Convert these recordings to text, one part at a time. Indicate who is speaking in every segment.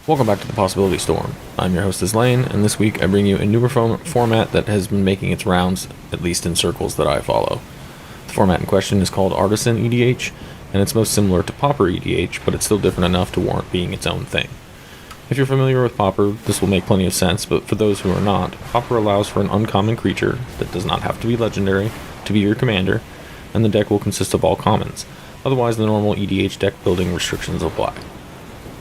Speaker 1: Welcome back to the Possibility Storm. I'm your host, Lane, and this week I bring you a newer format that has been making its rounds, at least in circles that I follow. The format in question is called Artisan EDH, and it's most similar to Pauper EDH, but it's still different enough to warrant being its own thing. If you're familiar with Pauper, this will make plenty of sense, but for those who are not, Pauper allows for an uncommon creature that does not have to be legendary to be your commander, and the deck will consist of all commons. Otherwise, the normal EDH deck building restrictions apply.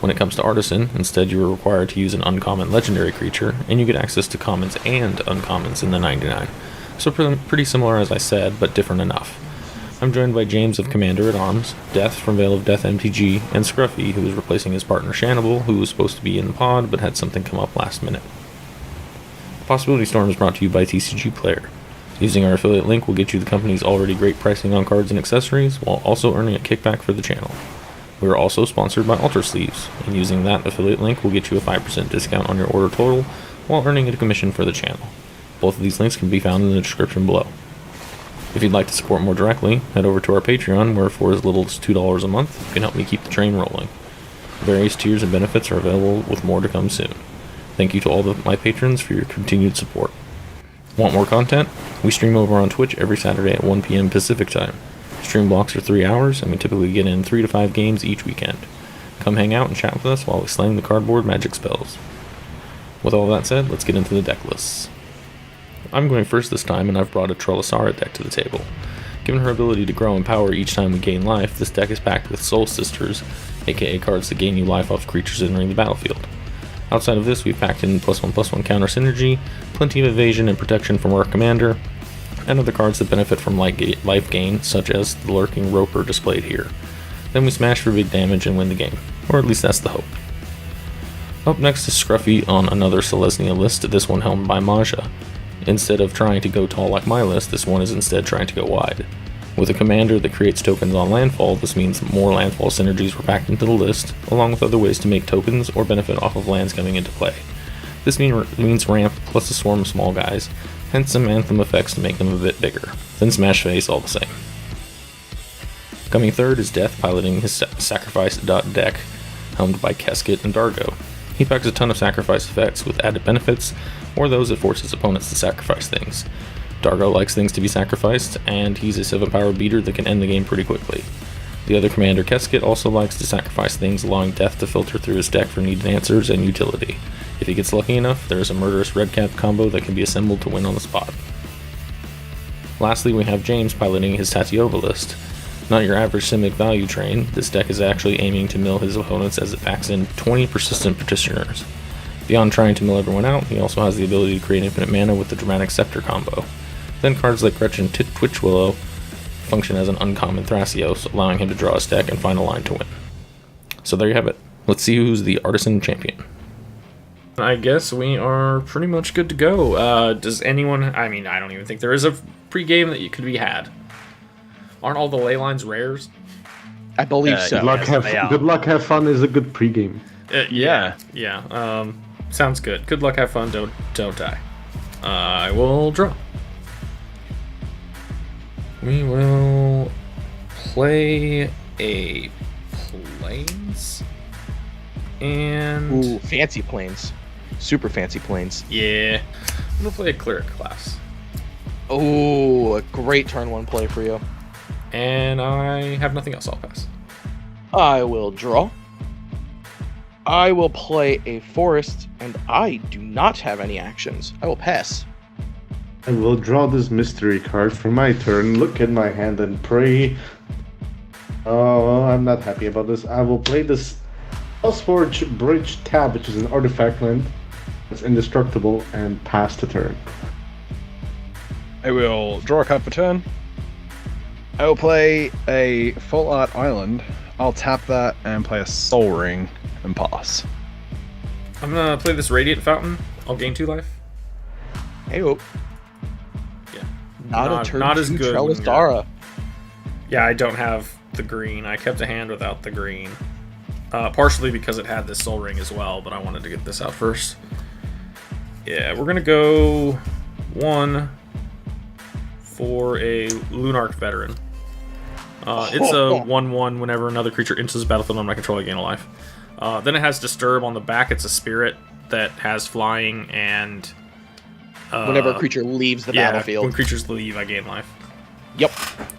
Speaker 1: When it comes to Artisan, instead you are required to use an uncommon legendary creature, and you get access to commons and uncommons in the 99. So pretty similar as I said, but different enough. I'm joined by James of Commander-at-Arms, Death from Veil of Death MTG, and Scrufy, who is replacing his partner Shannibal, who was supposed to be in the pod but had something come up last minute. The Possibility Storm is brought to you by TCG Player. Using our affiliate link will get you the company's already great pricing on cards and accessories, while also earning a kickback for the channel. We are also sponsored by Alter Sleeves, and using that affiliate link will get you a 5% discount on your order total, while earning a commission for the channel. Both of these links can be found in the description below. If you'd like to support more directly, head over to our Patreon, where for as little as $2 a month, you can help me keep the train rolling. Various tiers and benefits are available, with more to come soon. Thank you to all of my patrons for your continued support. Want more content? We stream over on Twitch every Saturday at 1 p.m. Pacific Time. Stream blocks are 3 hours, and we typically get in 3 to 5 games each weekend. Come hang out and chat with us while we slang the cardboard magic spells. With all that said, let's get into the deck lists. I'm going first this time, and I've brought a Trellisara deck to the table. Given her ability to grow in power each time we gain life, this deck is packed with Soul Sisters, aka cards that gain you life off creatures entering the battlefield. Outside of this, we've packed in +1/+1 counter synergy, plenty of evasion and protection from our commander, and other cards that benefit from life gain, such as the Lurking Roper displayed here. Then we smash for big damage and win the game, or at least that's the hope. Up next is Scrufy on another Selesnya list, this one helmed by Maja. Instead of trying to go tall like my list, this one is instead trying to go wide. With a commander that creates tokens on landfall, this means more landfall synergies were packed into the list, along with other ways to make tokens or benefit off of lands coming into play. This means ramp plus a swarm of small guys, hence some Anthem effects to make them a bit bigger, then smash face all the same. Coming third is Death piloting his Sacrifice deck, helmed by Kesket and Dargo. He packs a ton of sacrifice effects with added benefits, or those that force his opponents to sacrifice things. Dargo likes things to be sacrificed, and he's a 7-power beater that can end the game pretty quickly. The other commander, Kesket, also likes to sacrifice things, allowing Death to filter through his deck for needed answers and utility. If he gets lucky enough, there is a murderous red cap combo that can be assembled to win on the spot. Lastly, we have James piloting his Tatyova list. Not your average Simic value train, this deck is actually aiming to mill his opponents as it packs in 20 persistent petitioners. Beyond trying to mill everyone out, he also has the ability to create infinite mana with the Dramatic Scepter combo. Then cards like Gretchen Twitch Willow function as an uncommon Thrasios, allowing him to draw his deck and find a line to win. So there you have it. Let's see who's the Artisan champion. I guess we are pretty much good to go. Does anyone... I mean, I don't even think there is a pre-game that could be had. Aren't all the ley lines rares?
Speaker 2: I believe so.
Speaker 3: Good luck, have fun is a good pregame.
Speaker 1: Yeah. Sounds good. Good luck, have fun, don't die. I will draw. We will play a Plains and...
Speaker 2: Ooh, fancy planes. Super fancy planes.
Speaker 1: Yeah. I'm gonna play a Cleric class.
Speaker 2: Oh, a great turn 1 play for you.
Speaker 1: And I have nothing else, I'll pass.
Speaker 2: I will draw. I will play a forest, and I do not have any actions. I will pass.
Speaker 3: I will draw this mystery card for my turn, look at my hand and pray. Oh, I'm not happy about this. I will play this Hellsforge Bridge Tab, which is an artifact land. It's indestructible, and pass the turn.
Speaker 4: I will draw a card for turn. I will play a Full Art Island. I'll tap that and play a Soul Ring and pass.
Speaker 1: I'm gonna play this Radiant Fountain. I'll gain 2 life.
Speaker 2: Hey-oh.
Speaker 1: Yeah.
Speaker 2: Not
Speaker 1: as good.
Speaker 2: Trellisara.
Speaker 1: Yeah, I don't have the green. I kept a hand without the green. Partially because it had this Soul Ring as well, but I wanted to get this out first. Yeah, we're gonna go 1 for a Lunarch Veteran. It's a 1/1 whenever another creature enters the battlefield under my control, I gain a life. Then it has Disturb on the back. It's a spirit that has flying and...
Speaker 2: Whenever a creature leaves the battlefield.
Speaker 1: When creatures leave, I gain life.
Speaker 2: Yep.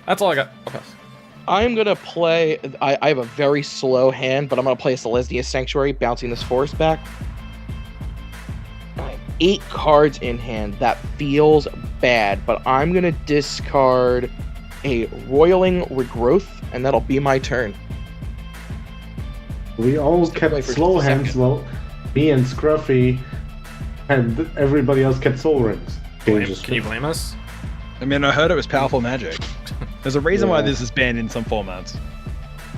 Speaker 1: That's all I got. I'll pass.
Speaker 2: I'm going to play... I have a very slow hand, but I'm going to play a Selesnya Sanctuary, bouncing this forest back. I have 8 cards in hand. That feels bad, but I'm going to discard a Roiling Regrowth, and that'll be my turn.
Speaker 3: We all kept slow hands, well, me and Scrufy, and everybody else kept Soul Rings.
Speaker 1: Can you blame us?
Speaker 4: I mean, I heard it was powerful magic. There's a reason why this is banned in some formats.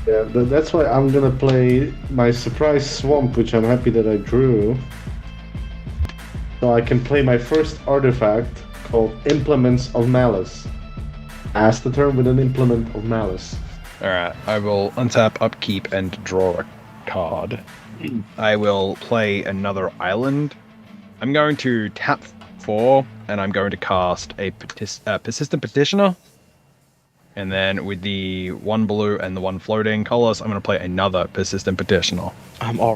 Speaker 3: Yeah, that's why I'm gonna play my Surprise Swamp, which I'm happy that I drew. So I can play my first artifact called Implements of Malice. Pass the turn with an Implement of Malice.
Speaker 4: Alright, I will untap, upkeep, and draw a card. I will play another island. I'm going to tap 4, and I'm going to cast a Persistent Petitioner. And then with the 1 blue and the 1 floating colors, I'm going to play another Persistent Petitioner.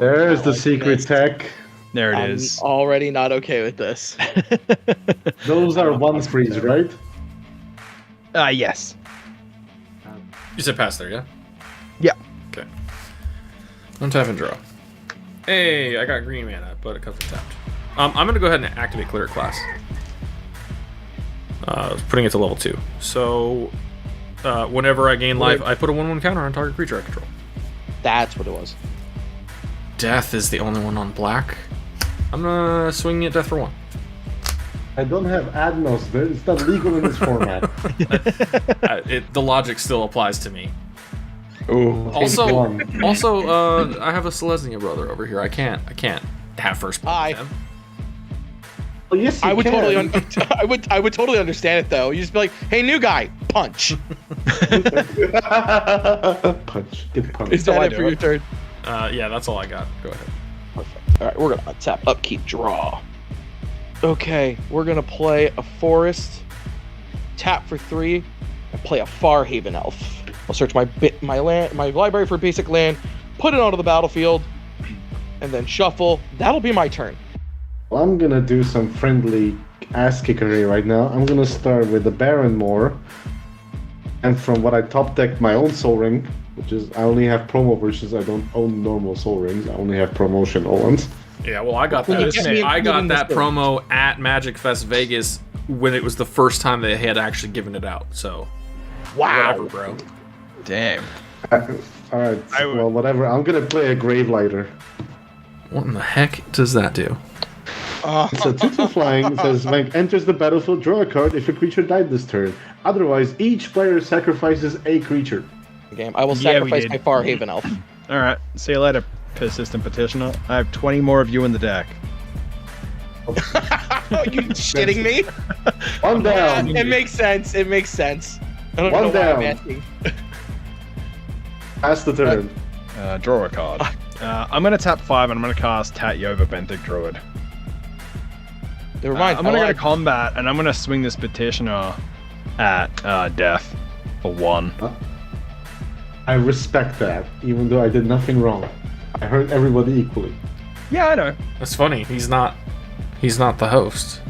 Speaker 3: There's the secret tech.
Speaker 4: There it is.
Speaker 2: I'm already not okay with this.
Speaker 3: Those are 1/3s, right?
Speaker 4: Yes.
Speaker 1: You said pass there, yeah?
Speaker 4: Yeah.
Speaker 1: Okay. Untap and draw. Hey, I got green mana, but it comes tapped. I'm going to go ahead and activate Clear Class. Putting it to level 2. So, whenever I gain life, I put a 1/1 counter on target creature I control.
Speaker 2: That's what it was.
Speaker 1: Death is the only one on black. I'm gonna swing at Death for 1.
Speaker 3: I don't have Adnos, but it's not legal in this format.
Speaker 1: The logic still applies to me.
Speaker 4: Ooh.
Speaker 1: Also, I have a Selesnya brother over here. I can't have first blood with him.
Speaker 3: Well, yes,
Speaker 2: I would totally I would totally understand it though. You just be like, "Hey, new guy, punch."
Speaker 3: Punch. Get punched.
Speaker 2: Is that it for your turn?
Speaker 1: Yeah, that's all I got. Go ahead.
Speaker 2: Perfect. All right, we're gonna tap, upkeep, draw. Okay, we're gonna play a forest, tap for 3, and play a Farhaven Elf. I'll search my library for basic land, put it onto the battlefield, and then shuffle. That'll be my turn.
Speaker 3: Well, I'm gonna do some friendly ass kickery right now. I'm gonna start with the Baron Moor, and from what I top decked my own Soul Ring, which is I only have promo versions. I don't own normal Soul Rings. I only have promotional ones.
Speaker 1: Yeah, well, I got that. I got that promo at Magic Fest Vegas when it was the first time they had actually given it out. So,
Speaker 2: wow,
Speaker 1: whatever, bro.
Speaker 4: Damn.
Speaker 3: All right. Well, whatever. I'm gonna play a Gravelighter.
Speaker 1: What in the heck does that do?
Speaker 3: It's a 2/2 flying. It says, when enters the battlefield, draw a card if a creature died this turn. Otherwise, each player sacrifices a creature.
Speaker 2: Game. I will sacrifice my Farhaven Elf.
Speaker 4: Alright, see you later, Persistent Petitioner. I have 20 more of you in the deck.
Speaker 2: Are you shitting me?
Speaker 3: One down.
Speaker 2: It makes sense. It makes sense. I don't
Speaker 3: One
Speaker 2: know
Speaker 3: down.
Speaker 2: why I'm asking.
Speaker 3: Pass the turn.
Speaker 4: Draw a card. I'm going to tap 5 and I'm going to cast Tatyova, Benthic Druid.
Speaker 2: Never mind.
Speaker 4: I'm going to go to combat and I'm going to swing this Petitioner at Death for 1.
Speaker 3: I respect that, even though I did nothing wrong. I hurt everybody equally.
Speaker 4: Yeah, I know.
Speaker 1: That's funny. He's not the host.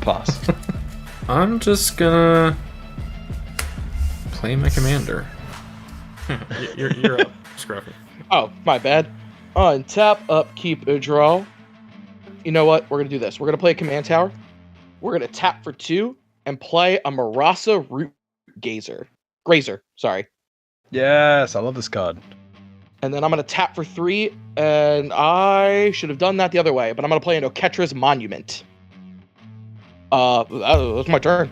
Speaker 4: Pass.
Speaker 1: I'm just gonna play my commander. you're up, Scruffy.
Speaker 2: Oh, my bad. Untap, upkeep, draw. You know what? We're gonna do this. We're gonna play a command tower. We're gonna tap for 2 and play a Marasa Root Grazer. Sorry.
Speaker 4: Yes, I love this card.
Speaker 2: And then I'm going to tap for 3, and I should have done that the other way, but I'm going to play an Oketra's Monument. That's my turn.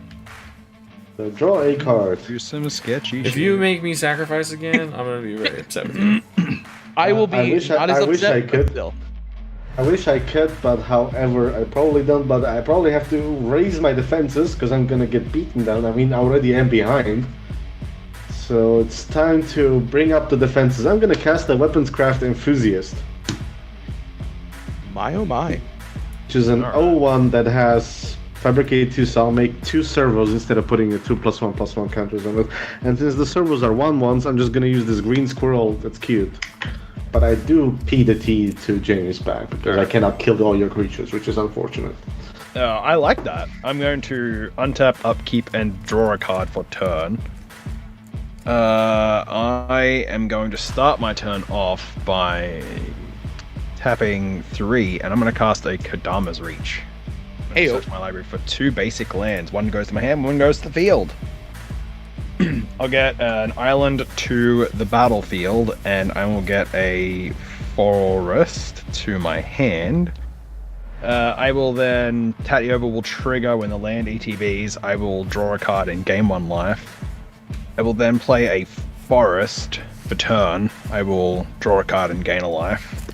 Speaker 3: So draw a card.
Speaker 4: Do some sketchy
Speaker 1: If you make me sacrifice again, I'm gonna be very upset with you.
Speaker 2: I will be not as upset,
Speaker 3: I could.
Speaker 2: but still.
Speaker 3: I wish I could, but however, I probably don't. But I probably have to raise my defenses because I'm gonna get beaten down. I mean, I already am behind. So it's time to bring up the defenses. I'm gonna cast a Weaponscraft Enthusiast,
Speaker 2: My oh my.
Speaker 3: which is an 0/1 that has Fabricate 2, so I'll make 2 servos instead of putting a 2+1/+1 counters on it. And since the servos are 1/1s, I'm just gonna use this green squirrel that's cute. but I do P the T to Jamie's back because I cannot kill all your creatures, which is unfortunate.
Speaker 4: I like that. I'm going to untap, upkeep, and draw a card for turn. I am going to start my turn off by tapping 3, and I'm going to cast a Kodama's Reach.
Speaker 2: Hey,
Speaker 4: Search my library for 2 basic lands. One goes to my hand, one goes to the field. I'll get an island to the battlefield, and I will get a forest to my hand. I will then, Tatyova will trigger when the land ETBs. I will draw a card and gain 1 life. I will then play a forest for turn. I will draw a card and gain a life.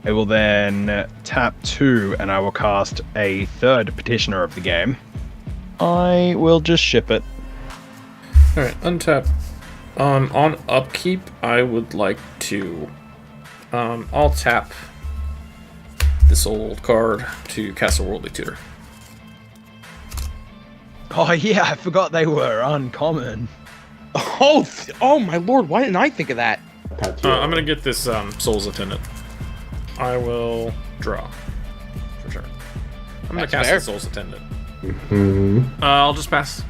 Speaker 4: I will then tap 2 and I will cast a 3rd Petitioner of the game. I will just ship it.
Speaker 1: Alright, untap. On upkeep, I would like to... I'll tap this old card to cast a Worldly Tutor.
Speaker 4: Oh yeah, I forgot they were uncommon.
Speaker 2: Oh my lord! Why didn't I think of that?
Speaker 1: I'm gonna get this Soul's Attendant. I will draw. For sure. I'm gonna cast
Speaker 2: fair.
Speaker 1: the Soul's Attendant.
Speaker 3: Mm-hmm.
Speaker 1: I'll just pass.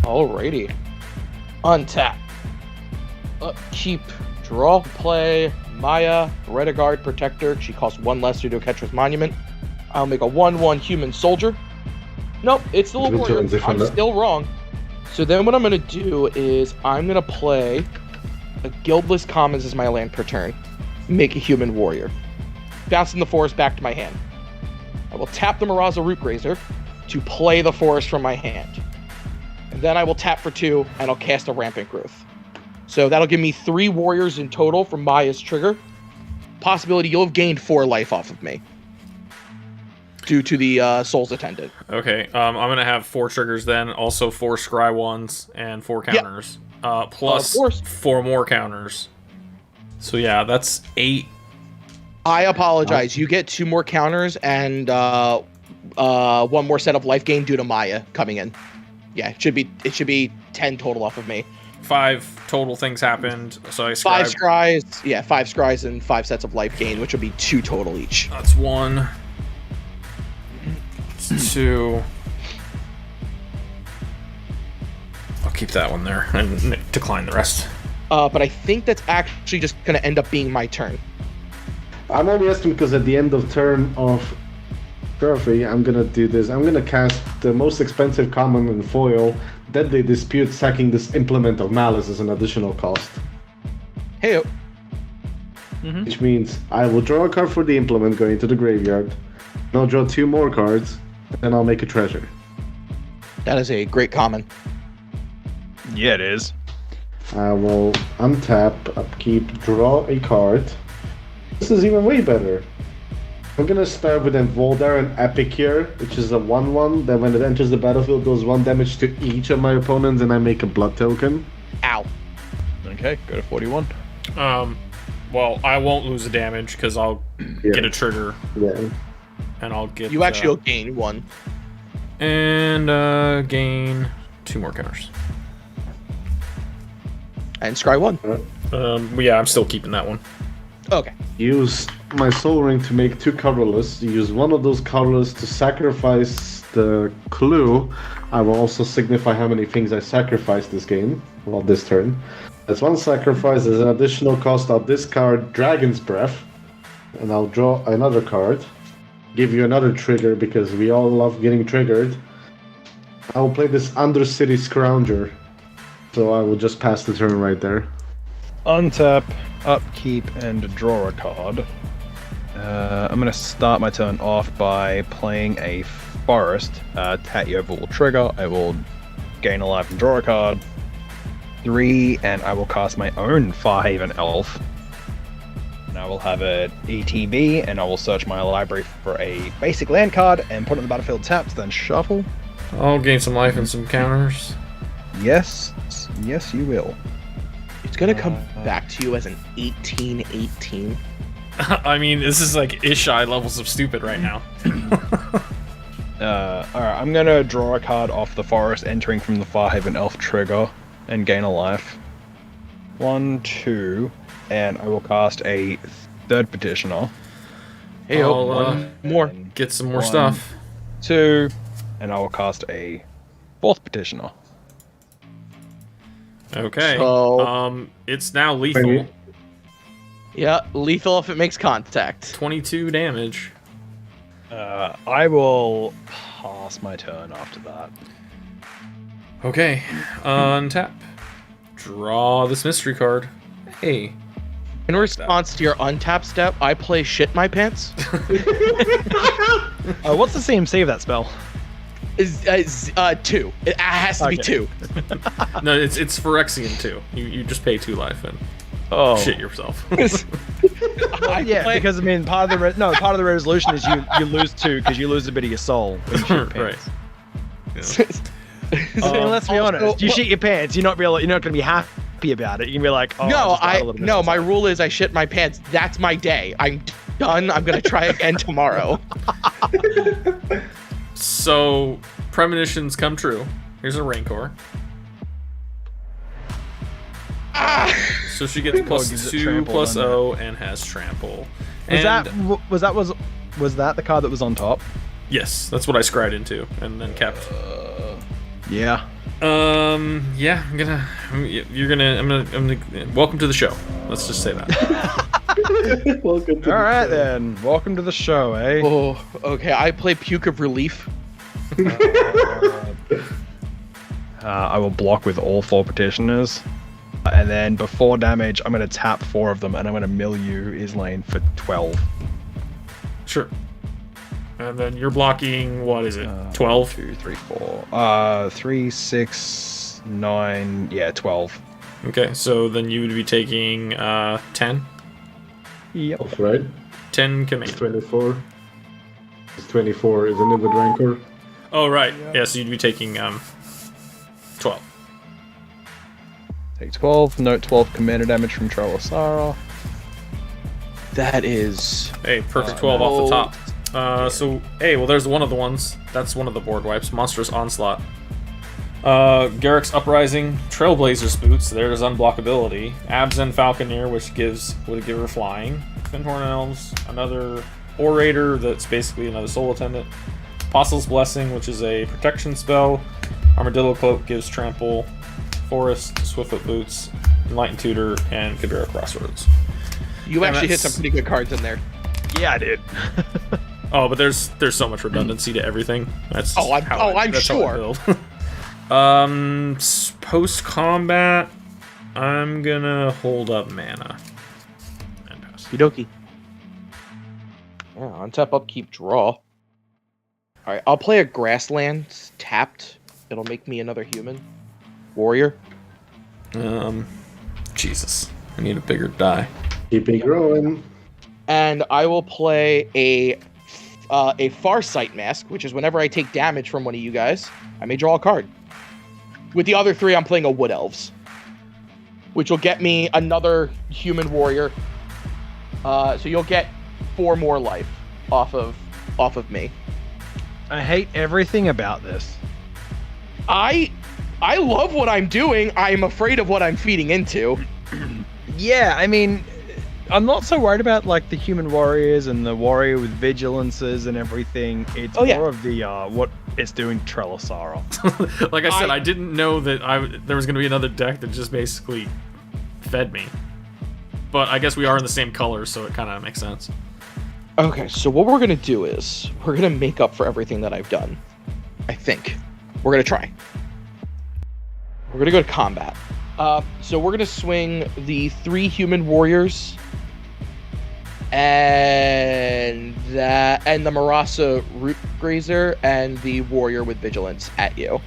Speaker 2: Alrighty. Untap. Upkeep. Draw. Play. Maja. Rediguard Protector. She costs 1 less due to a Catcher's Monument. I'll make a 1/1 Human Soldier. Nope, it's still a warrior. I'm still wrong. So then what I'm going to do is I'm going to play a Guildless Commons as my land per turn. Make a Human Warrior. Bouncing the forest back to my hand. I will tap the Miraza Rootgrazer to play the forest from my hand. And then I will tap for 2 and I'll cast a Rampant Growth. So that'll give me 3 warriors in total from Maya's trigger. Possibility you'll have gained 4 life off of me. Due to the Soul's Attendant.
Speaker 1: Okay, I'm gonna have 4 triggers then, also 4 scry ones and 4 counters. Plus 4 more counters. So yeah, that's 8.
Speaker 2: I apologize. You get 2 more counters and 1 more set of life gain due to Maja coming in. Yeah, it should be 10 total off of me.
Speaker 1: 5 total things happened. So I
Speaker 2: 5 scries. Yeah, 5 scries and 5 sets of life gain, which will be 2 total each.
Speaker 1: That's 1. 2. I'll keep that one there and decline the rest.
Speaker 2: But I think that's actually just going to end up being my turn.
Speaker 3: I'm only asking because at the end of turn of Scrufy, I'm gonna do this. I'm gonna cast the most expensive common in foil, Deadly Dispute, sacking this Implement of Malice as an additional cost.
Speaker 2: Hey,
Speaker 3: Which means I will draw a card for the Implement going to the graveyard. And I'll draw 2 more cards, and then I'll make a treasure.
Speaker 2: that is a great common.
Speaker 4: Yeah, it is.
Speaker 3: I will untap, upkeep, draw a card. This is even way better. I'm gonna start with Envoldar and Epic here, which is a 1/1. Then when it enters the battlefield, does 1 damage to each of my opponents, and I make a blood token.
Speaker 2: Ow.
Speaker 4: Okay, go to 41.
Speaker 1: Well, I won't lose the damage because I'll get a trigger
Speaker 3: Yeah.
Speaker 1: and I'll get.
Speaker 2: You actually will gain 1.
Speaker 1: And gain 2 more counters.
Speaker 2: And scry 1.
Speaker 1: Yeah, I'm still keeping that one.
Speaker 2: Okay.
Speaker 3: Use my Soul Ring to make 2 colorless. Use one of those colorless to sacrifice the clue. I will also signify how many things I sacrificed this game. Well, this turn. That's 1 sacrifice. As an additional cost, I'll discard Dragon's Breath. And I'll draw another card. Give you another trigger because we all love getting triggered. I will play this Undercity Scrounger. So I will just pass the turn right there.
Speaker 4: Untap, upkeep, and draw a card. I'm going to start my turn off by playing a forest. Tatyova will trigger. I will gain a life and draw a card. 3, and I will cast my own Farhaven Elf. And I will have an ETB, and I will search my library for a basic land card and put it on the battlefield tapped, then shuffle.
Speaker 1: I'll gain some life and some counters.
Speaker 4: Yes, yes, you will.
Speaker 2: It's going to come back to you as an 18/18.
Speaker 1: I mean, this is like Ishai levels of stupid right now.
Speaker 4: Alright, I'm gonna draw a card off the forest entering from the Farhaven Elf trigger and gain a life. 1, 2, and I will cast a third petitioner.
Speaker 2: Hey,
Speaker 1: I'll,
Speaker 2: one more.
Speaker 4: And
Speaker 1: Get some more
Speaker 4: One.
Speaker 1: stuff.
Speaker 4: 2, and I will cast a fourth petitioner.
Speaker 1: Okay.
Speaker 2: So-
Speaker 1: It's now lethal.
Speaker 2: Yeah, lethal if it makes contact.
Speaker 1: 22 damage.
Speaker 4: I will pass my turn after that.
Speaker 1: Okay. Untap. Draw this mystery card. Hey.
Speaker 2: In response to your untap step, I play shit my pants.
Speaker 4: What's the CMC of that spell?
Speaker 2: Is 2. It has to be
Speaker 4: Okay.
Speaker 2: 2.
Speaker 1: No, it's Phyrexian too. You just pay 2 life and shit yourself.
Speaker 4: Yeah, because I mean, part of the resolution is you lose 2 because you lose a bit of your soul when you shit your pants.
Speaker 1: Right.
Speaker 4: I mean, let's be
Speaker 2: Also-
Speaker 4: honest. You shit your pants, you're not going to be happy about it. You can be like, oh,
Speaker 2: No,
Speaker 4: just got a little bit
Speaker 2: no.
Speaker 4: of
Speaker 2: My
Speaker 4: soul.
Speaker 2: rule is I shit my pants. That's my day. I'm done. I'm gonna try again tomorrow.
Speaker 1: So, premonitions come true. Here's a Rancor. So she gets plus
Speaker 4: gives it
Speaker 1: 2
Speaker 4: trample,
Speaker 1: plus
Speaker 4: doesn't it?
Speaker 1: 0 and has trample.
Speaker 4: Was
Speaker 1: And-
Speaker 4: that the card that was on top?
Speaker 1: Yes, that's what I scried into and then kept.
Speaker 4: Yeah.
Speaker 1: Yeah, I'm gonna. Welcome to the show. Let's just say that.
Speaker 3: Welcome to
Speaker 4: All
Speaker 3: the
Speaker 4: right
Speaker 3: show.
Speaker 4: then. Welcome to the show, eh?
Speaker 2: Oh, okay. I play puke of relief.
Speaker 4: I will block with all 4 petitioners. And then before damage, I'm going to tap 4 of them and I'm going to mill you, Islane, for 12.
Speaker 1: Sure. And then you're blocking. What is it? 12.
Speaker 4: 2, 3, 4. 3, 6, 9. Yeah, 12.
Speaker 1: Okay, so then you would be taking 10.
Speaker 4: Yep.
Speaker 3: Off, right?
Speaker 1: 10
Speaker 3: It's
Speaker 1: command.
Speaker 3: 24. It's 24, isn't it, with Rancor?
Speaker 1: Oh right. Yeah, so you'd be taking 12.
Speaker 4: Take 12. Note 12 commander damage from Trellisara.
Speaker 2: That is.
Speaker 1: Hey, perfect 12 off the top. So, hey, well, there's one of the ones. That's one of the board wipes. Monstrous Onslaught. Garrick's Uprising. Trailblazer's Boots. There's unblockability. Abzan Falconeer, which would give her flying. Finhorn Elves. Another Orator that's basically another Soul Attendant. Apostle's Blessing, which is a protection spell. Armadillo Cloak gives trample. Forest, Swiftfoot Boots, Enlightened Tutor, and Kabira Crossroads.
Speaker 2: You
Speaker 1: And
Speaker 2: actually hit
Speaker 1: that's-
Speaker 2: some pretty good cards in there.
Speaker 4: Yeah, I did.
Speaker 1: Oh, but there's so much redundancy to everything. That's
Speaker 2: Oh, I'm-
Speaker 1: how
Speaker 2: I'm
Speaker 1: that's how I
Speaker 2: sure.
Speaker 1: build. Post combat, I'm gonna hold up mana. And pass.
Speaker 2: Okie dokie. Yeah, untap, upkeep, draw. Alright, I'll play a grassland tapped. It'll make me another human. Warrior.
Speaker 1: Jesus, I need a bigger die.
Speaker 3: Keep it growing.
Speaker 2: And I will play a Farsight Mask, which is whenever I take damage from one of you guys, I may draw a card. With the other 3, I'm playing a Wood Elves, which will get me another human warrior. So you'll get 4 more life off of me.
Speaker 4: I hate everything about this.
Speaker 2: I love what I'm doing. I'm afraid of what I'm feeding into.
Speaker 4: Yeah, I mean, I'm not so worried about like the human warriors and the warrior with vigilances and everything. It's more of the what it's doing to Trellisara.
Speaker 1: Like I said, I didn't know that there was gonna be another deck that just basically fed me. But I guess we are in the same colors, so it kind of makes sense.
Speaker 2: Okay, so what we're gonna do is we're gonna make up for everything that I've done. I think we're gonna try. We're gonna go to combat. So we're gonna swing the 3 human warriors and the Marasa Root Grazer and the warrior with vigilance at you.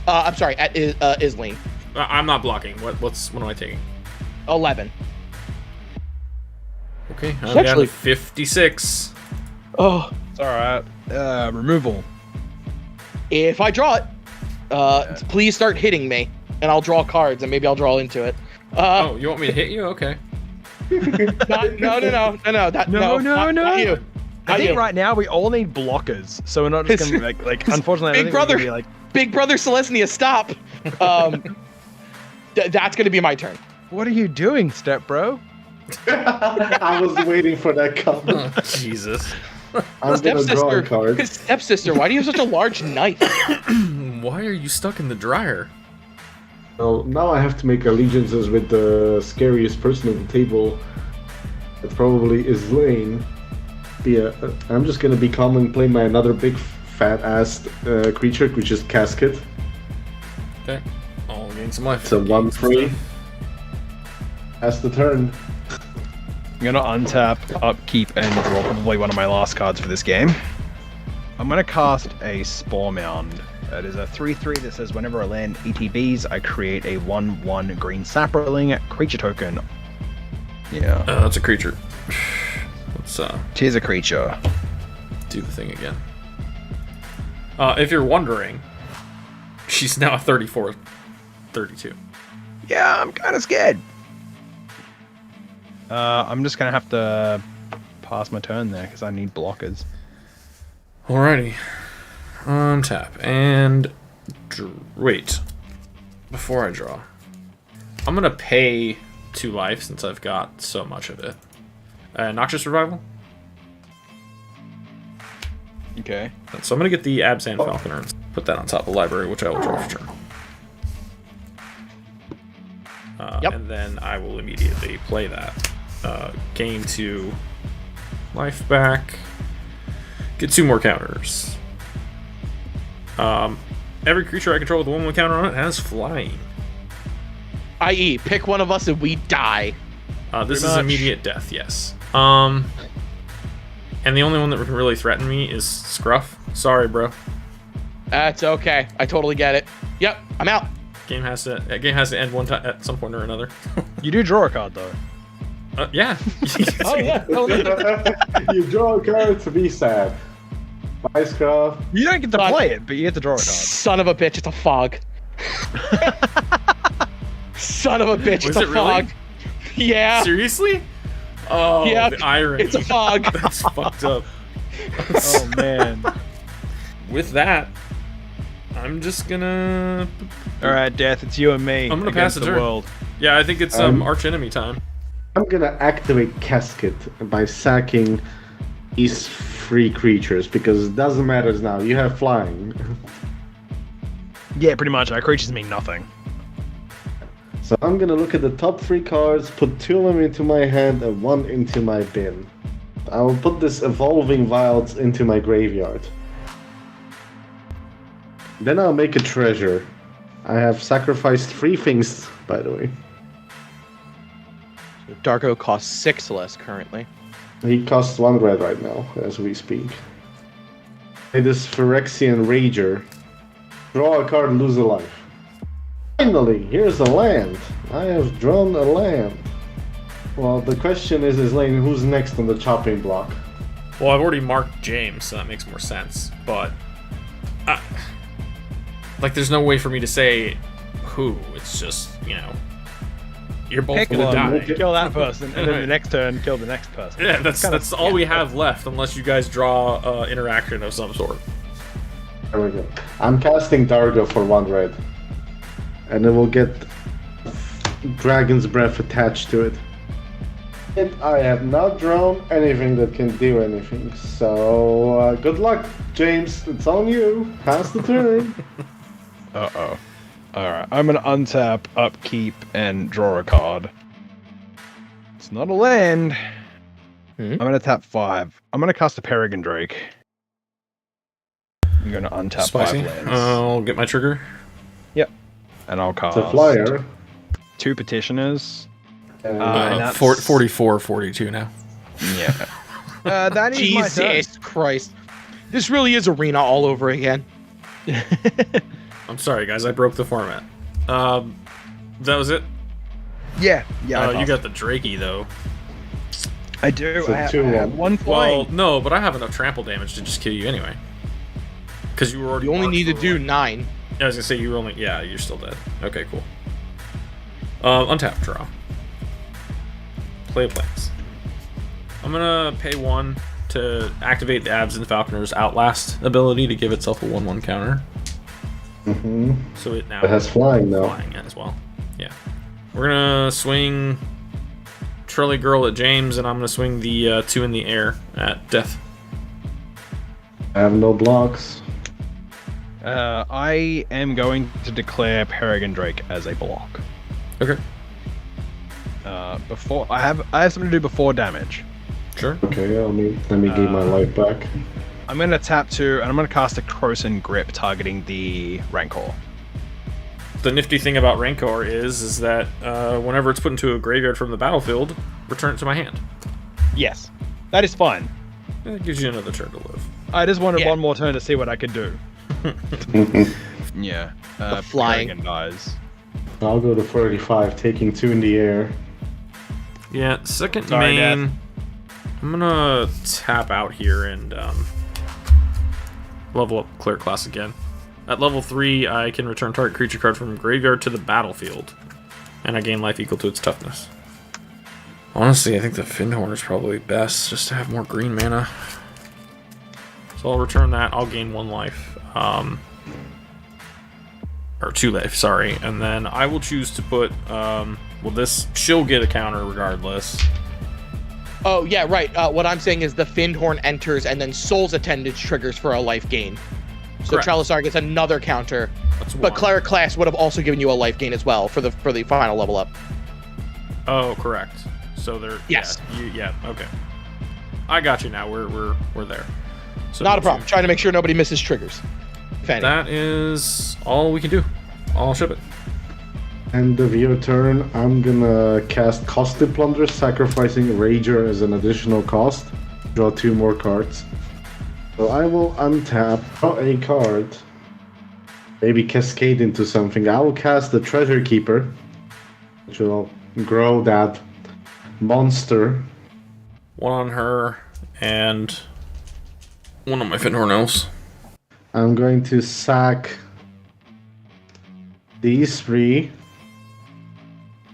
Speaker 2: I'm sorry, at Islane.
Speaker 1: I'm not blocking. What am I taking?
Speaker 2: 11.
Speaker 1: Okay, I'm
Speaker 2: Actually-
Speaker 1: down to 56.
Speaker 2: Oh,
Speaker 4: It's alright. Removal.
Speaker 2: if I draw it, please start hitting me, and I'll draw cards, and maybe I'll draw into it.
Speaker 1: Oh, you want me to hit you? Okay.
Speaker 2: No. Not you.
Speaker 4: I
Speaker 2: Not
Speaker 4: think
Speaker 2: you.
Speaker 4: right now we all need blockers, so we're not just gonna be like unfortunately. I
Speaker 2: Big
Speaker 4: think
Speaker 2: brother.
Speaker 4: we're gonna be like,
Speaker 2: Big Brother Celestia, stop. That's gonna be my turn.
Speaker 4: what are you doing, step bro?
Speaker 3: I was waiting for that comment.
Speaker 1: Oh, Jesus.
Speaker 3: I'm gonna draw a card.
Speaker 2: Stepsister, why do you have such a large knife?
Speaker 1: Why are you stuck in the dryer?
Speaker 3: Well, now I have to make allegiances with the scariest person at the table. That probably is Lane. Yeah, I'm just gonna be calm and play my another big fat-ass creature, which is Casket.
Speaker 1: Okay. I'll gain some life.
Speaker 3: It's a 1/3. That's the turn.
Speaker 4: I'm gonna untap, upkeep, and draw probably one of my last cards for this game. I'm gonna cast a Spore Mound. That is a 3/3 that says whenever a land ETBs, I create a 1/1 green sapling creature token. Yeah.
Speaker 1: That's a creature. Let's
Speaker 4: Tis a creature.
Speaker 1: do the thing again. If you're wondering, she's now 34, 32.
Speaker 4: Yeah, I'm kind of scared. I'm just gonna have to pass my turn there because I need blockers.
Speaker 1: Alrighty. Untap and wait. Before I draw, I'm gonna pay 2 life since I've got so much of it. Noxious Revival.
Speaker 4: Okay.
Speaker 1: So I'm gonna get the Absand Falconer and put that on top of the library, which I will draw for turn.
Speaker 2: Yep.
Speaker 1: And then I will immediately play that. Gain 2 life back. Get 2 more counters. Every creature I control with a 1/1 counter on it has flying.
Speaker 2: I.e., pick one of us and we die.
Speaker 1: This is
Speaker 4: much.
Speaker 1: immediate death, yes. And the only one that can really threaten me is Scruff. Sorry, bro.
Speaker 2: That's okay. I totally get it. Yep, I'm out.
Speaker 1: Game has to end one time at some point or another.
Speaker 4: You do draw a card though.
Speaker 1: Yeah.
Speaker 2: Oh yeah. Totally.
Speaker 3: You draw a card to be sad. Bye, Scruff.
Speaker 4: You don't get to
Speaker 2: But-
Speaker 4: play it, but you get to draw a card.
Speaker 2: Son of a bitch, it's a fog. Son of a bitch,
Speaker 1: Was
Speaker 2: it's a
Speaker 1: it really?
Speaker 2: fog. Yeah,
Speaker 1: Seriously? Oh,
Speaker 2: Yep,
Speaker 1: the irony.
Speaker 2: it's a fog.
Speaker 1: That's fucked up.
Speaker 4: Oh man.
Speaker 1: With that, I'm just gonna.
Speaker 4: All right, Death. It's you and me.
Speaker 1: I'm gonna
Speaker 4: against
Speaker 1: pass the
Speaker 4: the
Speaker 1: turn.
Speaker 4: world.
Speaker 1: Yeah, I think it's arch enemy time.
Speaker 3: I'm gonna activate Casket by sacking these 3 creatures because it doesn't matter now. You have flying.
Speaker 4: Yeah, pretty much. Our creatures mean nothing.
Speaker 3: So I'm gonna look at the top 3 cards, put 2 of them into my hand and 1 into my bin. I will put this Evolving Wilds into my graveyard. Then I'll make a treasure. I have sacrificed 3 things, by the way.
Speaker 2: Darko costs 6 less currently.
Speaker 3: He costs 1 red right now, as we speak. It is Phyrexian Rager. Draw a card, lose a life. Finally, here's a land. I have drawn a land. Well, the question is Lane, who's next on the chopping block?
Speaker 1: Well, I've already marked James, so that makes more sense. But, there's no way for me to say who. It's just, you're both
Speaker 4: Pick
Speaker 1: gonna
Speaker 4: one,
Speaker 1: die.
Speaker 4: kill that person, and then the next turn, kill the next person.
Speaker 1: Yeah, that's
Speaker 4: Kinda-
Speaker 1: all we have left, unless you guys draw interaction of some sort.
Speaker 3: There we go. I'm casting Dargo for 1 red. And it will get Dragon's Breath attached to it. And I have not drawn anything that can do anything. So, good luck, James. It's on you. Pass the turn.
Speaker 4: Uh-oh. Alright, I'm gonna untap, upkeep, and draw a card. It's not a land.
Speaker 2: Hmm?
Speaker 4: I'm gonna tap 5. I'm gonna cast a Peregrine Drake. I'm gonna untap
Speaker 1: Spicy.
Speaker 4: 5 lands.
Speaker 1: I'll get my trigger.
Speaker 4: And I'll cast
Speaker 3: It's a flyer.
Speaker 4: 2 Petitioners.
Speaker 3: And
Speaker 4: and that's-
Speaker 1: 44, 42 now.
Speaker 4: Yeah. That is my turn.
Speaker 2: Jesus Christ. This really is Arena all over again.
Speaker 1: I'm sorry, guys. I broke the format. That was it?
Speaker 4: Yeah. Yeah.
Speaker 1: You got the Drakey, though.
Speaker 4: I do.
Speaker 3: It's a
Speaker 4: I have
Speaker 3: 2-1.
Speaker 4: 1 flying.
Speaker 1: Well, no, but I have enough trample damage to just kill you anyway. Because you were already.
Speaker 2: You only
Speaker 1: marked
Speaker 2: need to
Speaker 1: for
Speaker 2: do
Speaker 1: one.
Speaker 2: 9.
Speaker 1: I was gonna say you were only. Yeah, you're still dead. Okay, cool. Untap, draw. Play plans. I'm gonna pay 1 to activate the Abs and Falconer's Outlast ability to give itself a 1/1 counter.
Speaker 3: Mhm.
Speaker 1: So it now
Speaker 3: It has flying now.
Speaker 1: flying as well. Yeah. We're gonna swing Trolley Girl at James, and I'm gonna swing the 2 in the air at Death.
Speaker 3: I have no blocks.
Speaker 4: I am going to declare Peregrine Drake as a block.
Speaker 1: Okay.
Speaker 4: Before I have something to do before damage.
Speaker 1: Sure.
Speaker 3: Okay, let me gain my life back.
Speaker 4: I'm going to tap 2, and I'm going to cast a Croson Grip targeting the Rancor.
Speaker 1: The nifty thing about Rancor is that whenever it's put into a graveyard from the battlefield, return it to my hand.
Speaker 4: Yes, that is fine.
Speaker 1: It gives you another turn to live.
Speaker 4: I just wanted one more turn to see what I could do. Yeah.
Speaker 2: flying.
Speaker 4: Peregrine dies.
Speaker 3: I'll go to 35, taking 2 in the air.
Speaker 1: Yeah, second
Speaker 4: Sorry,
Speaker 1: main.
Speaker 4: Death.
Speaker 1: I'm gonna tap out here and level up Cleric class again. At level 3, I can return target creature card from graveyard to the battlefield, and I gain life equal to its toughness. Honestly, I think the Findhorn is probably best, just to have more green mana. So I'll return that. I'll gain 1 life. Or 2 life, sorry. And then I will choose to put, she'll get a counter regardless.
Speaker 2: Oh, yeah, right. What I'm saying is the Findhorn enters and then Soul's Attendance triggers for a life gain. So
Speaker 1: Correct.
Speaker 2: Trelisar gets another counter.
Speaker 1: That's
Speaker 2: But
Speaker 1: 1.
Speaker 2: Cleric class would have also given you a life gain as well for the final level up.
Speaker 1: Oh, correct. So they're...
Speaker 2: Yes.
Speaker 1: Yeah, okay. I got you now. We're there. So
Speaker 2: Not a problem. Trying to make sure nobody misses triggers. If any.
Speaker 1: That is all we can do. I'll ship it.
Speaker 3: End of your turn, I'm gonna cast Costly Plunder, sacrificing Rager as an additional cost. Draw 2 more cards. So I will untap, draw a card, maybe cascade into something. I will cast the Treasure Keeper, which will grow that monster.
Speaker 1: 1 on her, and 1 on my Findhorn Elves.
Speaker 3: I'm going to sack these 3.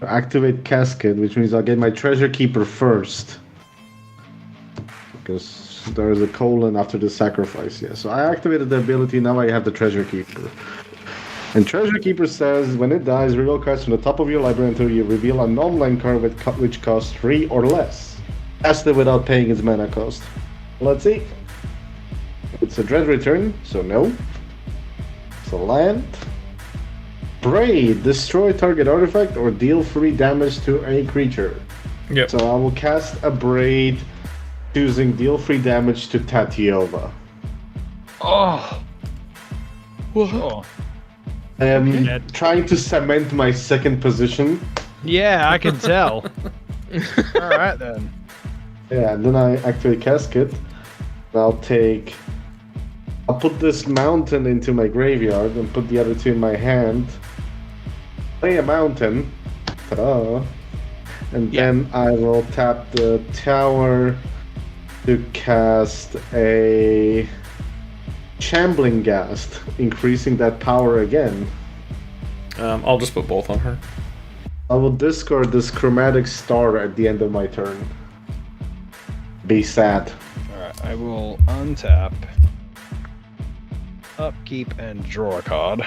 Speaker 3: Activate Cascade, which means I'll get my Treasure Keeper first. Because there's a colon after the sacrifice, yeah. So I activated the ability, now I have the Treasure Keeper. And Treasure Keeper says, when it dies, reveal cards from the top of your library until you reveal a non-land card which costs 3 or less. Cast it without paying its mana cost. Let's see. It's a Dread Return, so no. It's a land. Braid, destroy target artifact or deal 3 damage to a creature.
Speaker 1: Yep.
Speaker 3: So I will cast a Braid, choosing deal 3 damage to Tatyova.
Speaker 4: Oh. Sure.
Speaker 3: I am
Speaker 4: Okay.
Speaker 3: trying to cement my second position.
Speaker 4: Yeah, I can tell. Alright then.
Speaker 3: Yeah, and then I activate Casket. I'll put this mountain into my graveyard and put the other 2 in my hand. Play a mountain. Ta-da. And then I will tap the tower to cast a Shambling Ghast, increasing that power again.
Speaker 1: I'll just put both on her.
Speaker 3: I will discard this Chromatic Star at the end of my turn. Be sad.
Speaker 4: Alright, I will untap, upkeep, and draw a card.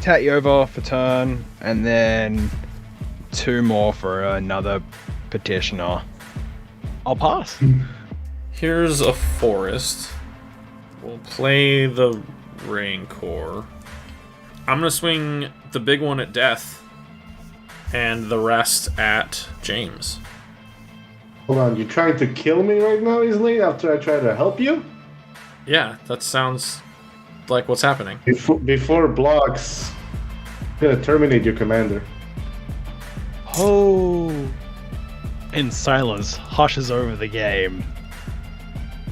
Speaker 4: Tatyova for turn, and then 2 more for another petitioner. I'll pass.
Speaker 1: Here's a forest. We'll play the Rancor. I'm gonna swing the big one at Death, and the rest at James.
Speaker 3: Hold on, you trying to kill me right now, Isley, after I try to help you?
Speaker 1: Yeah, that sounds like what's happening.
Speaker 3: Before blocks, I'm gonna terminate your commander.
Speaker 4: Oh. In silence, hushes over the game.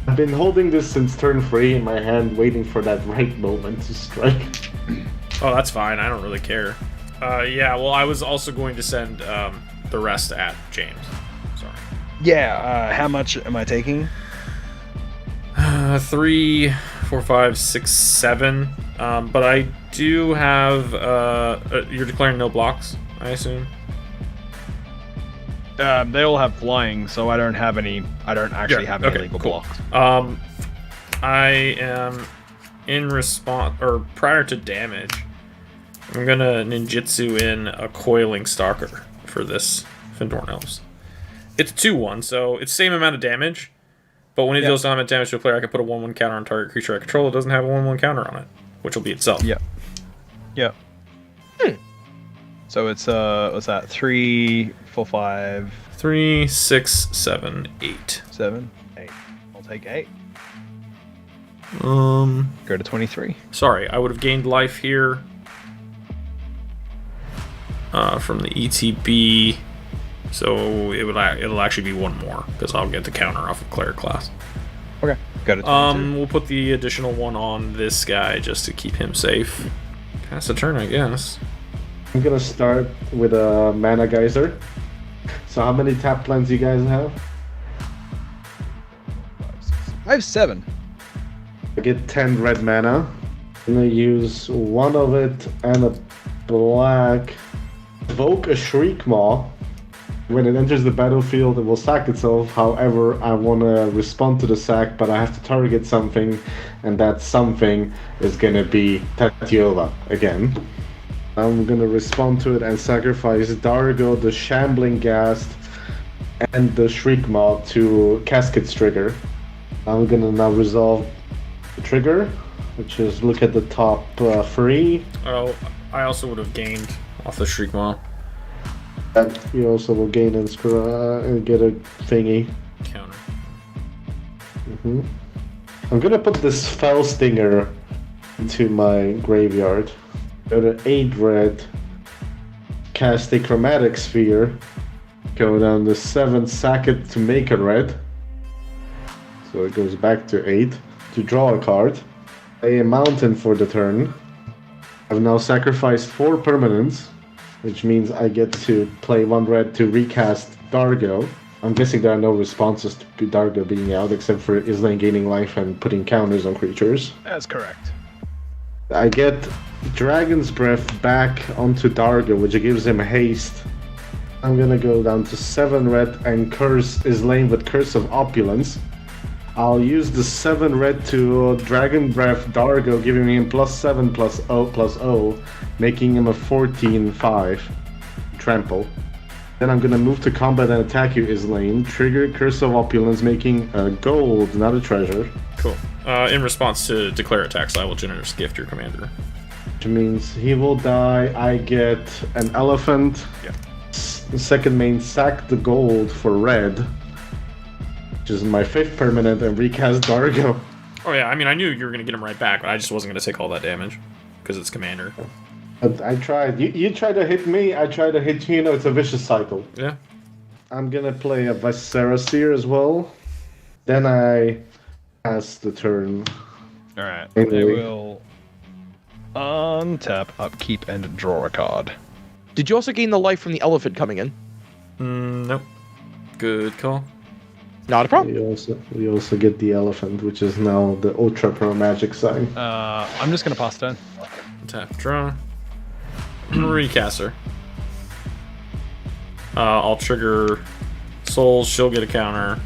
Speaker 3: I've been holding this since turn 3 in my hand, waiting for that right moment to strike.
Speaker 1: Oh, that's fine. I don't really care. Yeah, well, I was also going to send the rest at James. Sorry.
Speaker 4: Yeah, how much am I taking?
Speaker 1: 3, 4, 5, 6, 7. But I do have. You're declaring no blocks, I assume.
Speaker 4: They all have flying, so I don't have any. I don't actually have any
Speaker 1: okay,
Speaker 4: legal
Speaker 1: cool.
Speaker 4: blocks.
Speaker 1: I am in response, or prior to damage, I'm gonna ninjutsu in a Coiling Stalker for this Findorn Elves. it's 2/1, so it's same amount of damage. But when it deals damage to a player, I can put a 1/1 counter on target creature I control. It doesn't have a 1/1 counter on it, which will be itself.
Speaker 4: Yeah. Yeah. So it's what's that? 3, 4, 5,
Speaker 1: 3, 6, 7, 8.
Speaker 4: 7, 8. I'll take 8.
Speaker 1: Go
Speaker 4: to 23.
Speaker 1: Sorry, I would have gained life here from the ETB, so it'll actually be 1 more because I'll get the counter off of cleric class.
Speaker 4: Okay. Go to 22.
Speaker 1: We'll put the additional 1 on this guy just to keep him safe. Pass the turn, I guess.
Speaker 3: I'm gonna start with a mana geyser. So how many tap lands you guys have?
Speaker 4: I have 7.
Speaker 3: I get 10 red mana. I'm gonna use 1 of it and a black. Evoke a Shriekmaw. When it enters the battlefield, it will sack itself. However, I want to respond to the sack, but I have to target something, and that something is gonna be Tatyova again. I'm gonna respond to it and sacrifice Dargo, the Shambling Ghast, and the Shriekmaw to Casket's trigger. I'm gonna now resolve the trigger, which is look at the top 3.
Speaker 1: Oh, I also would have gained off the Shriekmaw.
Speaker 3: And you also will gain and get a thingy.
Speaker 1: Counter.
Speaker 3: I'm gonna put this Fell Stinger into my graveyard. Go to 8 red, cast a Chromatic Sphere, go down to 7, sack it to make a red. So it goes back to 8 to draw a card. Play a mountain for the turn. I've now sacrificed 4 permanents, which means I get to play 1 red to recast Dargo. I'm guessing there are no responses to Dargo being out except for Islane gaining life and putting counters on creatures.
Speaker 4: That's correct.
Speaker 3: I get Dragon's Breath back onto Dargo, which gives him haste. I'm gonna go down to 7 red and curse Islane with Curse of Opulence. I'll use the 7 red to Dragon Breath Dargo, giving him +7/+0/0, making him a 14/5 trample. Then I'm gonna move to combat and attack you, Islane. Trigger Curse of Opulence, making a gold, not a treasure.
Speaker 1: Cool. In response to declare attacks, I will generous gift your commander.
Speaker 3: Which means he will die. I get an elephant.
Speaker 1: Yeah.
Speaker 3: Second main, sack the gold for red, which is my 5th permanent, and recast Dargo.
Speaker 1: Oh yeah, I mean, I knew you were going to get him right back, but I just wasn't going to take all that damage because it's commander.
Speaker 3: I tried. You tried to hit me, I tried to hit you. It's a vicious cycle.
Speaker 1: Yeah.
Speaker 3: I'm gonna play a Viscera Seer as well. Then I pass the turn.
Speaker 4: Alright.
Speaker 3: Anyway.
Speaker 4: I will untap, upkeep, and draw a card.
Speaker 2: Did you also gain the life from the elephant coming in?
Speaker 1: Nope. Good call.
Speaker 2: Not a problem.
Speaker 3: We also get the elephant, which is now the Ultra Pro Magic sign.
Speaker 4: I'm just gonna pass turn.
Speaker 1: Tap, draw. Recaster. I'll trigger Souls, she'll get a counter.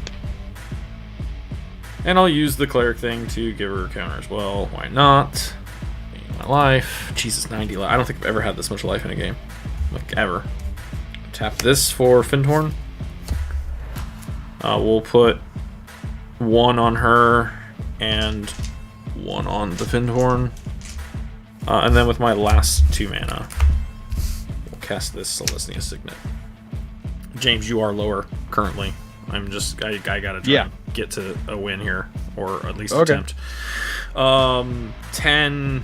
Speaker 1: And I'll use the cleric thing to give her a counter as well. Why not? My life. Jesus, 90 life. I don't think I've ever had this much life in a game. Like, ever. Tap this for Findhorn. We'll put 1 on her and 1 on the Findhorn. And then with my last 2 mana, we'll cast this Celestia Signet. James, you are lower currently. I gotta try and get to a win here, or at least attempt. 10,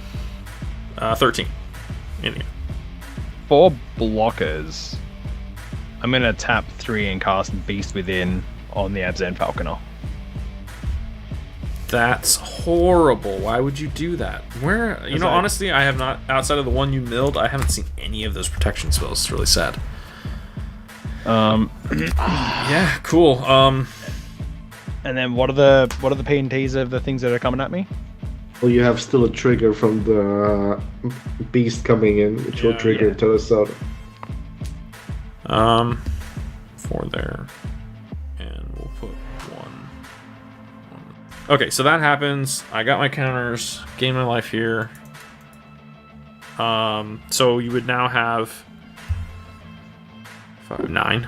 Speaker 1: 13. In here.
Speaker 4: 4 blockers. I'm gonna tap 3 and cast Beast Within on the Abzan Falconer.
Speaker 1: That's horrible. Why would you do that? Honestly, I have not, outside of the one you milled, I haven't seen any of those protection spells. It's really sad. Yeah, cool.
Speaker 4: And then what are the P and Ts of the things that are coming at me?
Speaker 3: Well, you have still a trigger from the beast coming in, which will trigger Telesota.
Speaker 1: 4 there. And we'll put 1. Okay, so that happens. I got my counters, gain my life here. So you would now have 5, 9.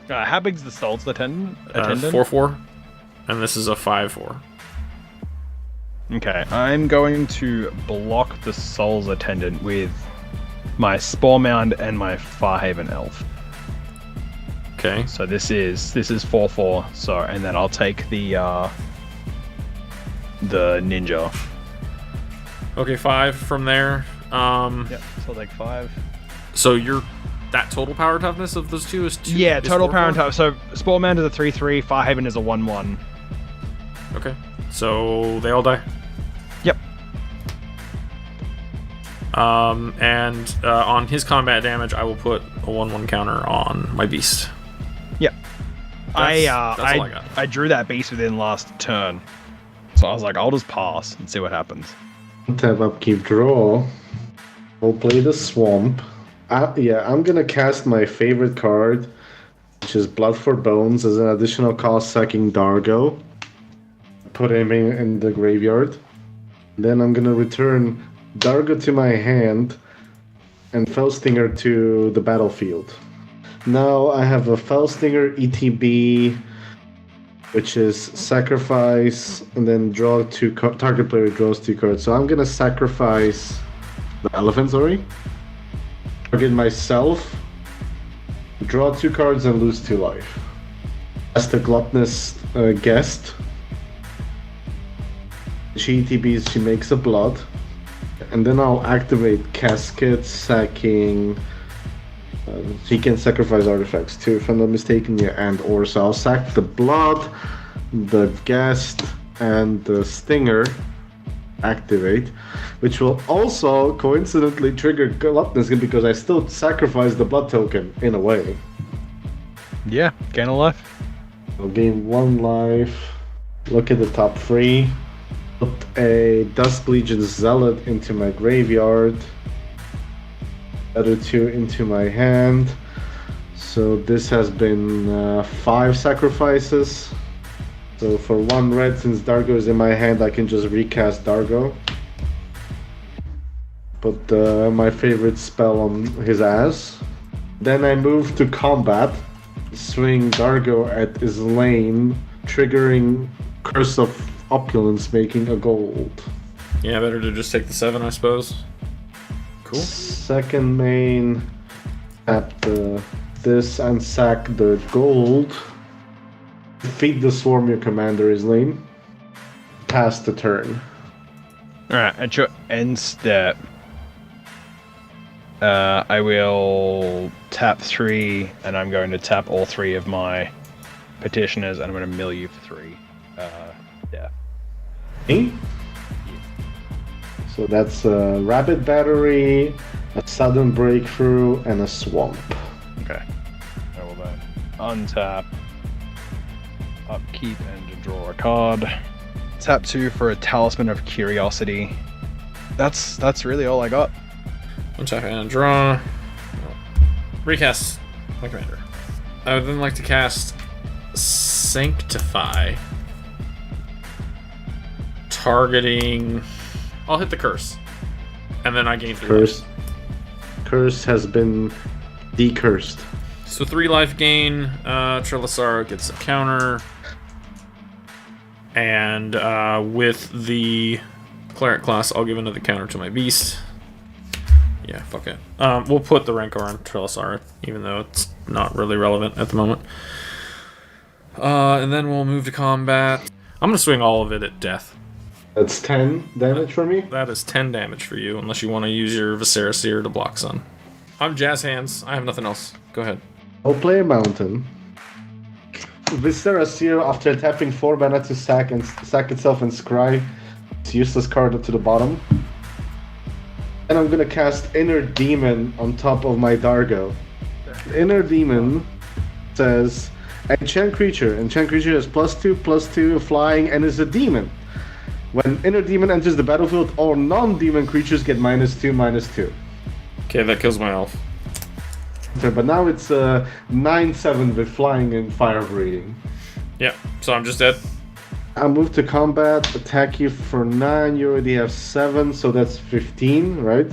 Speaker 4: How big's the Soul's attendant?
Speaker 1: 4/4, and this is a 5/4.
Speaker 4: Okay, I'm going to block the Soul's Attendant with my Spore Mound and my Farhaven Elf.
Speaker 1: Okay.
Speaker 4: So this is 4/4. So and then I'll take the ninja.
Speaker 1: Okay, 5 from there.
Speaker 4: Yep. So like 5.
Speaker 1: So that total power toughness of those two is 2.
Speaker 4: Yeah,
Speaker 1: is
Speaker 4: total
Speaker 1: 4/4?
Speaker 4: power and tough. So Spore Mound is a 3/3. Farhaven is a 1/1.
Speaker 1: Okay. So they all die.
Speaker 4: Yep.
Speaker 1: And on his combat damage, I will put a 1/1 counter on my beast.
Speaker 4: Yep.
Speaker 1: That's all I got.
Speaker 4: I drew that beast within last turn, so I was like, I'll just pass and see what happens.
Speaker 3: Tap upkeep draw. We'll play the swamp. I'm gonna cast my favorite card, which is Blood for Bones, as an additional cost sacking Dargo. Put him in the graveyard. Then I'm gonna return Dargo to my hand and Felstinger to the battlefield. Now I have a Felstinger ETB, which is sacrifice and then draw 2 target player draws 2 cards. So I'm gonna sacrifice the elephant, target myself, draw 2 cards and lose 2 life. As the gluttonous guest, she ETBs, she makes a blood, and then I'll activate Casket, sacking. She can sacrifice artifacts too, if I'm not mistaken, and/or so I'll sack the blood, the guest, and the stinger. Activate, which will also coincidentally trigger gluttonous because I still sacrifice the blood token in a way.
Speaker 4: Yeah, gain a life.
Speaker 3: I'll gain 1 life. Look at the top 3. Put a Dusk Legion Zealot into my graveyard. Other 2 into my hand. So this has been 5 sacrifices. So for 1 red, since Dargo is in my hand, I can just recast Dargo. Put my favorite spell on his ass. Then I move to combat. Swing Dargo at his lane, triggering Curse of Opulence, making a gold.
Speaker 1: Yeah, better to just take the 7, I suppose. Cool.
Speaker 3: Second main, tap this and sack the gold. Feed the swarm your commander is lane. Pass the turn.
Speaker 4: Alright, at your end step, I will tap 3, and I'm going to tap all 3 of my petitioners, and I'm going to mill you for 3. Yeah.
Speaker 3: Me? So that's a Rapid Battery, a Sudden Breakthrough, and a Swamp.
Speaker 4: Okay. I will then untap, upkeep, and draw a card. Tap 2 for a Talisman of Curiosity. That's really all I got.
Speaker 1: Untap and draw. Recast my commander. I would then like to cast Sanctify. Targeting... I'll hit the curse. And then I gain 3 life.
Speaker 3: Curse has been decursed.
Speaker 1: So 3 life gain. Trelisar gets a counter. And with the Cleric class, I'll give another counter to my beast. Yeah, fuck it. We'll put the Rancor on Trelisar, even though it's not really relevant at the moment. And then we'll move to combat. I'm going to swing all of it at death.
Speaker 3: That's 10 damage for me?
Speaker 1: That is 10 damage for you, unless you want to use your Viscera Seer to block Sun. I'm Jazz Hands. I have nothing else. Go ahead.
Speaker 3: I'll play a mountain. Viscera Seer, after tapping 4 mana to sack itself and scry its useless card up to the bottom. And I'm gonna cast Inner Demon on top of my Dargo. Inner Demon says, enchant creature. Enchant creature has +2/+2 flying and is a demon. When Inner Demon enters the battlefield, all non-demon creatures get -2/-2.
Speaker 1: Okay, that kills my elf.
Speaker 3: Okay, but now it's 9/7 with flying and fire breathing.
Speaker 1: Yeah, so I'm just dead.
Speaker 3: I move to combat, attack you for 9, you already have 7, so that's 15, right?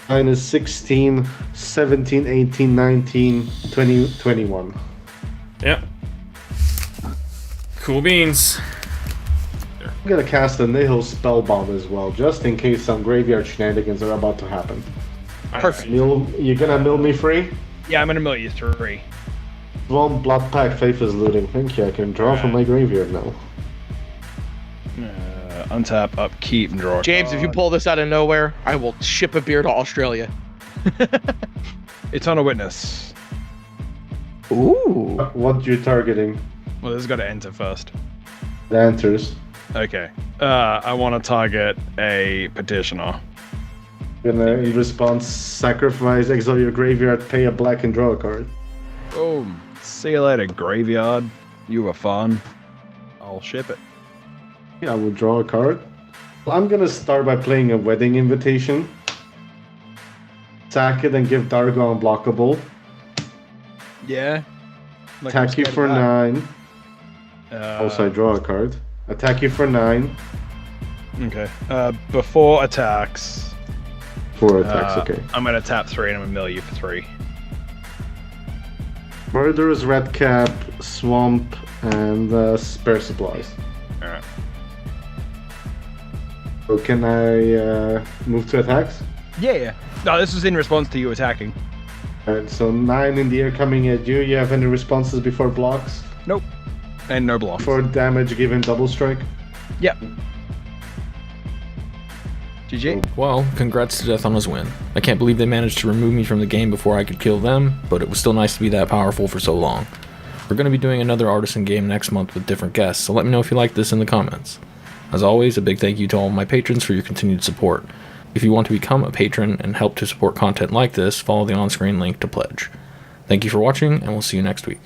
Speaker 3: 9 is 16, 17, 18, 19, 20, 21.
Speaker 1: Yep. Cool beans.
Speaker 3: I'm gonna cast a Nihil Spellbound as well, just in case some graveyard shenanigans are about to happen.
Speaker 2: Perfect.
Speaker 3: You're gonna mill me free?
Speaker 4: Yeah, I'm gonna mill you 3.
Speaker 3: One Blood Pact Faith is looting. Thank you, I can draw from my graveyard now.
Speaker 4: Untap, upkeep, and draw a
Speaker 2: James, if you
Speaker 4: card.
Speaker 2: pull this out of nowhere, I will ship a beer to Australia.
Speaker 4: It's on a witness.
Speaker 2: Ooh.
Speaker 3: What you targeting?
Speaker 4: Well, this has got to enter first.
Speaker 3: The answers.
Speaker 4: Okay. I want to target a petitioner.
Speaker 3: Gonna, in response, sacrifice, exile your graveyard, pay a black, and draw a card.
Speaker 4: Boom. See you later, graveyard. You were fun. I'll ship it.
Speaker 3: Yeah, I will draw a card. I'm gonna start by playing a Wedding Invitation. Sack it and give Dargo unblockable.
Speaker 4: Yeah.
Speaker 3: Attack you for 9. Also, I draw a card. Attack you for 9.
Speaker 4: Okay. Before attacks.
Speaker 3: 4 attacks, okay.
Speaker 4: I'm gonna tap 3 and I'm gonna mill you for 3.
Speaker 3: Murderous Redcap, Swamp, and Spare Supplies.
Speaker 4: Alright.
Speaker 3: So can I move to attacks?
Speaker 4: Yeah. No, this was in response to you attacking.
Speaker 3: Alright, so 9 in the air coming at you. You have any responses before blocks?
Speaker 4: Nope. And no block.
Speaker 3: For damage given double strike?
Speaker 4: Yep. GG.
Speaker 1: Well, congrats to Death on his win. I can't believe they managed to remove me from the game before I could kill them, but it was still nice to be that powerful for so long. We're going to be doing another Artisan game next month with different guests, so let me know if you like this in the comments. As always, a big thank you to all my patrons for your continued support. If you want to become a patron and help to support content like this, follow the on-screen link to pledge. Thank you for watching, and we'll see you next week.